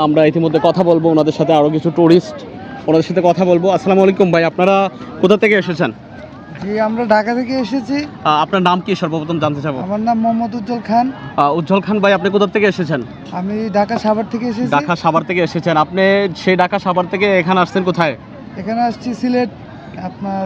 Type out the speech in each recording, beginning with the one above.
আমরা ইতিমধ্যে কথা বলবো ওনাদের সাথে, আরও কিছু টুরিস্ট ওনাদের সাথে কথা বলবো। আসসালামু আলাইকুম ভাই, আপনারা কোথা থেকে এসেছেন? জি, আমরা ঢাকা থেকে এসেছি। আপনার নাম কি সর্বপ্রথম জানতে চাবো? আমার নাম মোহাম্মদ উজ্জ্বল খান। উজ্জ্বল খান ভাই, আপনি কোথা থেকে এসেছেন? আমি ঢাকা সাভার থেকে এসেছি। ঢাকা সাভার থেকে এসেছেন আপনি? সেই ঢাকা সাভার থেকে এখানে আসছেন কোথায়? এখানে আসছি সিলেট, আপনার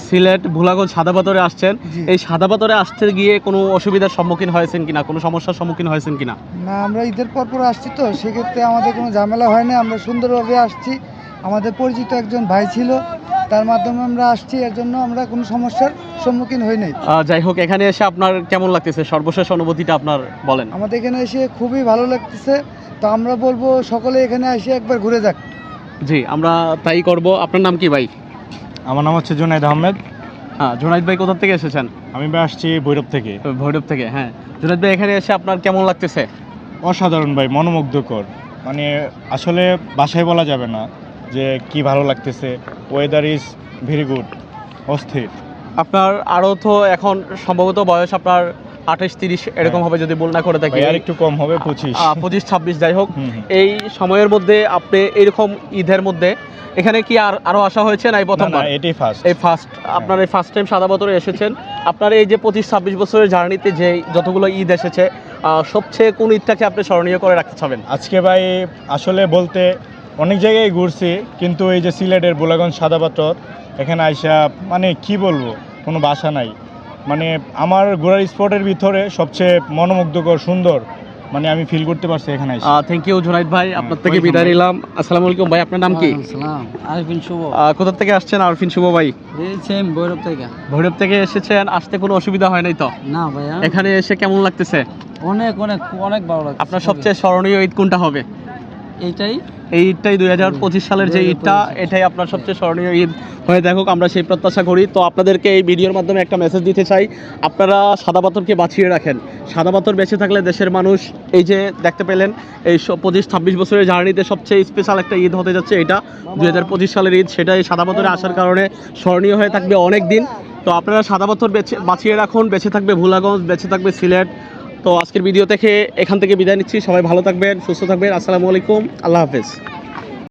সিলেট ভোলাগঞ্জ সাদাপাথরে আসছেন। জি। এই সাদাপাথরে আসতে গিয়ে কোনো অসুবিধার সম্মুখীন হয়েছেন কিনা, কোনো সমস্যার সম্মুখীন হয়েছেন কিনা? না, আমরা ঈদের পর আসছি তো সেক্ষেত্রে আমাদের কোনো ঝামেলা হয় না, আমরা সুন্দরভাবে আসছি। আমাদের পরিচিত একজন ভাই ছিল, তার মাধ্যমে আমরা আসছি, এর জন্য আমরা কোনো সমস্যার সম্মুখীন হই নাই। যাই হোক, এখানে এসে আপনার কেমন লাগতেছে, সর্বশেষ অনুভূতিটা আপনার বলেন। আমাদের এখানে এসে খুবই ভালো লাগতেছে, তো আমরা বলবো সকলে এখানে এসে একবার ঘুরে যাক। জি, আমরা তাই করব। আপনার নাম কি ভাই? আমার নাম হচ্ছে জুনাইদ আহমেদ। হ্যাঁ, জুনাইদ ভাই কোথা থেকে এসেছেন? আমি ভাই আসছি ভৈরব থেকে। ভৈরব থেকে। হ্যাঁ, জুনাইদ ভাই এখানে এসে আপনার কেমন লাগতেছে? অসাধারণ ভাই, মনোমুগ্ধকর। মানে আসলে বাসায় বলা যাবে না যে কি ভালো লাগতেছে। ওয়েদার ইজ ভেরি গুড, অস্থির। আপনার আরও তো এখন সম্ভবত বয়স আপনার 28-30 এরকম হবে যদি ভুল না করে থাকি। ভাই আর একটু কম হবে, 25-26। যাই হোক, এই সময়ের মধ্যে আপনি এরকম ঈদের মধ্যে এখানে কি আরো আসা হয়েছে না এই প্রথমবার? এটাই ফার্স্ট। এই ফার্স্ট আপনার এই ফার্স্ট টাইম সাদাপাথরে এসেছেন। আপনার এই যে 25-26 বছরের জার্নিতে যে যতগুলো ঈদ এসেছে, সবচেয়ে কোন ঈদটাকে আপনি স্মরণীয় করে রাখতে চাবেন? আজকে ভাই আসলে বলতে অনেক জায়গায় ঘুরছি, কিন্তু এই যে সিলেটের ভোলাগঞ্জ সাদাপাথর এখানে আইসা মানে কি বলবো, কোনো ভাষা নাই। মানে আমার ঘোরার স্পটের ভিতরে সবচেয়ে মনোমুগ্ধকর সুন্দর মানে আমি ফিল করতে পারছি এখানে এসে। থ্যাংক ইউ জুনাইদ ভাই, আপনার থেকে বিদায় নিলাম। আসসালামু আলাইকুম ভাই, আপনার নাম কি? আসসালাম, আরিফিন শুভ। কোথা থেকে আসছেন আরফিন শুভ ভাই? সেম ভৈরব থেকে। ভৈরব থেকে এসেছেন, আসতে কোনো অসুবিধা হয় নাই তো? না ভাইয়া, এখানে এসে কেমন লাগতেছে? অনেক অনেক অনেক ভালো লাগছে। আপনার সবচেয়ে স্মরণীয় ঈদ কোনটা হবে? এইটাই এই ঈদটাই 2025 সালের যে ঈদটা, এটাই আপনার সবচেয়ে স্মরণীয় ঈদ হয়ে থাকুক, আমরা সেই প্রত্যাশা করি। তো আপনাদেরকে এই ভিডিওর মাধ্যমে একটা মেসেজ দিতে চাই, আপনারা সাদাপাথরকে বাঁচিয়ে রাখেন। সাদাপাথর বেঁচে থাকলে দেশের মানুষ, এই যে দেখতে পেলেন এই 25-26 বছরের জার্নিতে সবচেয়ে স্পেশাল একটা ঈদ হতে যাচ্ছে এটা 2025 সালের ঈদ, সেটাই সাদাপাথরে আসার কারণে স্মরণীয় হয়ে থাকবে অনেক দিন। তো আপনারা সাদাপাথর বাঁচিয়ে রাখুন, বেঁচে থাকবে ভোলাগঞ্জ, বেঁচে থাকবে সিলেট। তো আজকের ভিডিও থেকে এখান থেকে বিদায় নিচ্ছি, সবাই ভালো থাকবেন, সুস্থ থাকবেন। আসসালামু আলাইকুম, আল্লাহ হাফেজ।